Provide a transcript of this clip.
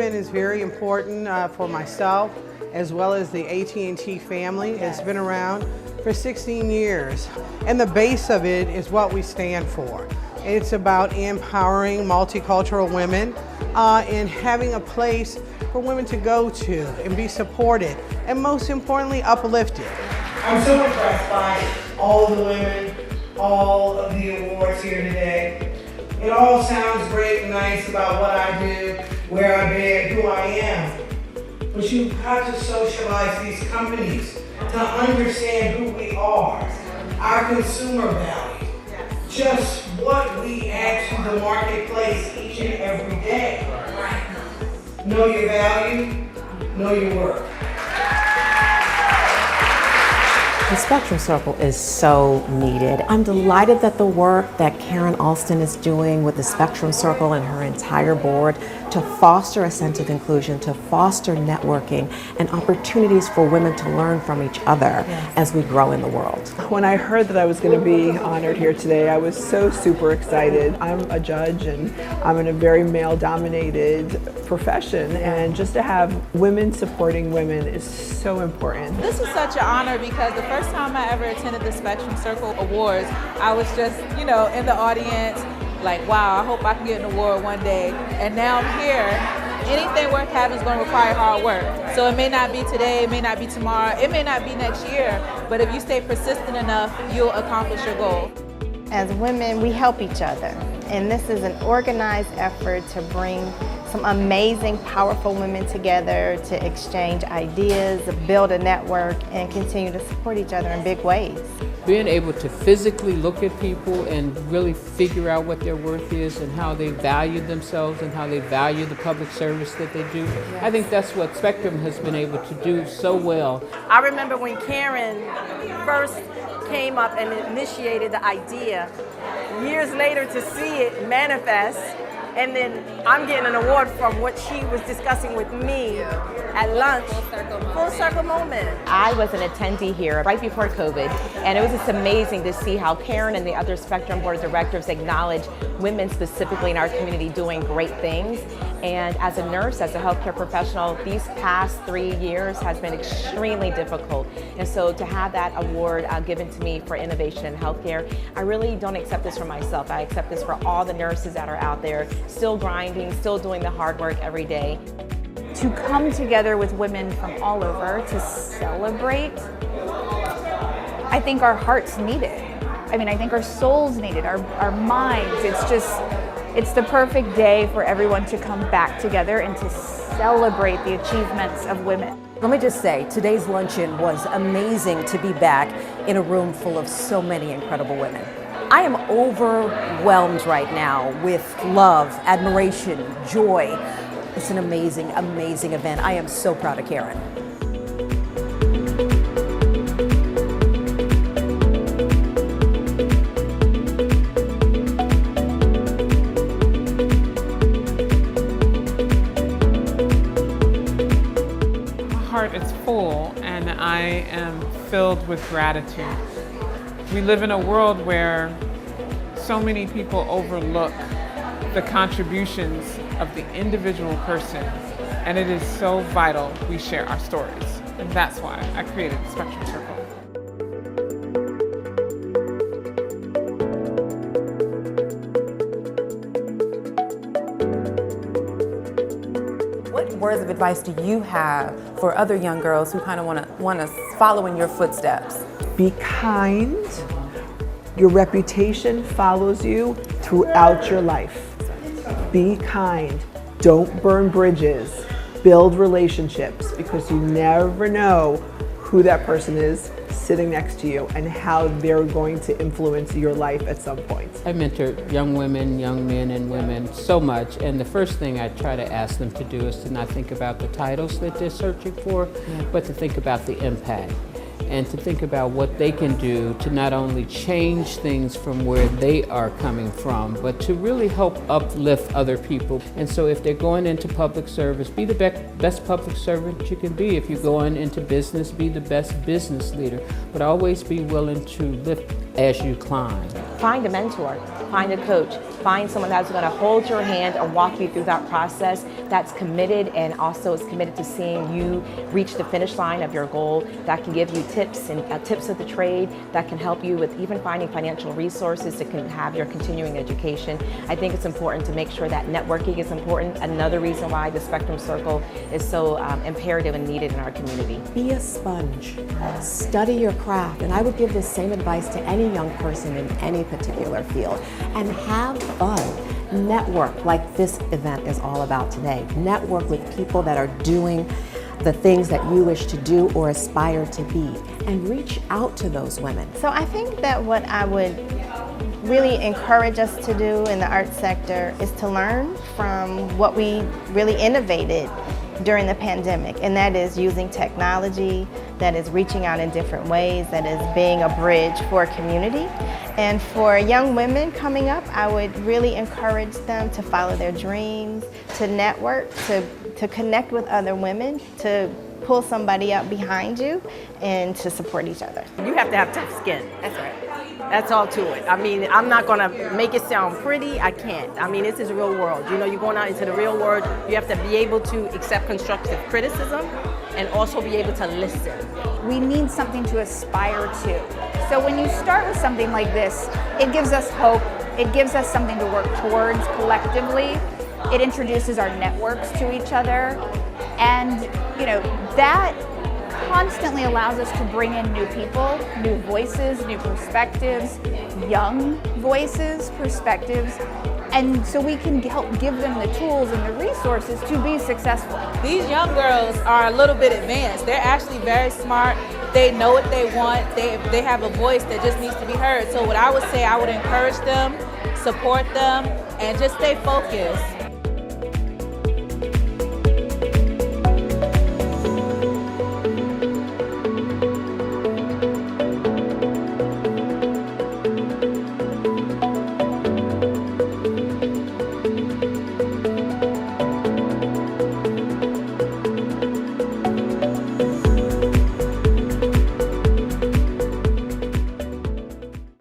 women is very important for myself as well as the AT&T family. It's been around for 16 years. And the base of it is what we stand for. It's about empowering multicultural women and having a place for women to go to and be supported, and most importantly, uplifted. I'm so impressed by all the women, all of the awards here today. It all sounds great and nice about what I do, where I've been, who I am. But you've got to socialize these companies to understand who we are, our consumer value, just what we add to the marketplace each and every day. Know your value, know your worth. The Spectrum Circle is so needed. I'm delighted that the work that Karen Alston is doing with the Spectrum Circle and her entire board to foster a sense of inclusion, to foster networking and opportunities for women to learn from each other as we grow in the world. When I heard that I was going to be honored here today, I was so super excited. I'm a judge and I'm in a very male-dominated profession, and just to have women supporting women is so important. This was such an honor because the first time I ever attended the Spectrum Circle Awards, I was just, in the audience, like, wow, I hope I can get an award one day. And now I'm here. Anything worth having is going to require hard work. So it may not be today, it may not be tomorrow, it may not be next year, but if you stay persistent enough, you'll accomplish your goal. As women, we help each other. And this is an organized effort to bring some amazing, powerful women together to exchange ideas, build a network, and continue to support each other in big ways. Being able to physically look at people and really figure out what their worth is and how they value themselves and how they value the public service that they do. I think that's what Spectrum has been able to do so well. I remember when Karen first came up and initiated the idea, years later to see it manifest, and then I'm getting an award from what she was discussing with me at lunch. Full circle moment. I was an attendee here right before COVID, and it was just amazing to see how Karen and the other Spectrum Board of Directors acknowledge women specifically in our community doing great things. And as a nurse, as a healthcare professional, these past 3 years has been extremely difficult. And so to have that award given to me for innovation in healthcare, I really don't accept this for myself. I accept this for all the nurses that are out there, still grinding, still doing the hard work every day. To come together with women from all over to celebrate, I think our hearts need it. I mean, I think our souls need it, our minds. It's the perfect day for everyone to come back together and to celebrate the achievements of women. Let me just say, today's luncheon was amazing to be back in a room full of so many incredible women. I am overwhelmed right now with love, admiration, joy. It's an amazing, amazing event. I am so proud of Karen. Is full, and I am filled with gratitude. We live in a world where so many people overlook the contributions of the individual person, and it is so vital we share our stories. And that's why I created the Spectrum Circle. Words of advice do you have for other young girls who kind of want to follow in your footsteps? Be kind. Your reputation follows you throughout your life. Be kind. Don't burn bridges. Build relationships, because you never know who that person is sitting next to you and how they're going to influence your life at some point. I mentor young women, young men, and women so much, and the first thing I try to ask them to do is to not think about the titles that they're searching for, but to think about the impact, and to think about what they can do to not only change things from where they are coming from, but to really help uplift other people. And so if they're going into public service, be the best public servant you can be. If you're going into business, be the best business leader, but always be willing to lift as you climb. Find a mentor, find a coach, find someone that's going to hold your hand and walk you through that process, that's committed and also is committed to seeing you reach the finish line of your goal, that can give you tips and tips of the trade, that can help you with even finding financial resources to have your continuing education. I think it's important to make sure that networking is important. Another reason why the Spectrum Circle is so imperative and needed in our community. Be a sponge, study your craft, and I would give this same advice to any young person in any particular field, and have fun. Network like this event is all about today. Network with people that are doing the things that you wish to do or aspire to be, and reach out to those women. So I think that what I would really encourage us to do in the arts sector is to learn from what we really innovated during the pandemic, and that is using technology, that is reaching out in different ways, that is being a bridge for a community. And for young women coming up, I would really encourage them to follow their dreams, to network, to connect with other women, to pull somebody up behind you, and to support each other. You have to have tough skin. That's right. That's all to it. I mean, I'm not gonna make it sound pretty. I can't. I mean, this is the real world. You know, you're going out into the real world. You have to be able to accept constructive criticism and also be able to listen. We need something to aspire to. So when you start with something like this, it gives us hope. It gives us something to work towards collectively. It introduces our networks to each other. And, you know, that constantly allows us to bring in new people, new voices, new perspectives, young voices, perspectives, and so we can help give them the tools and the resources to be successful. These young girls are a little bit advanced. They're actually very smart. They know what they want. They have a voice that just needs to be heard. So what I would say, I would encourage them, support them, and just stay focused.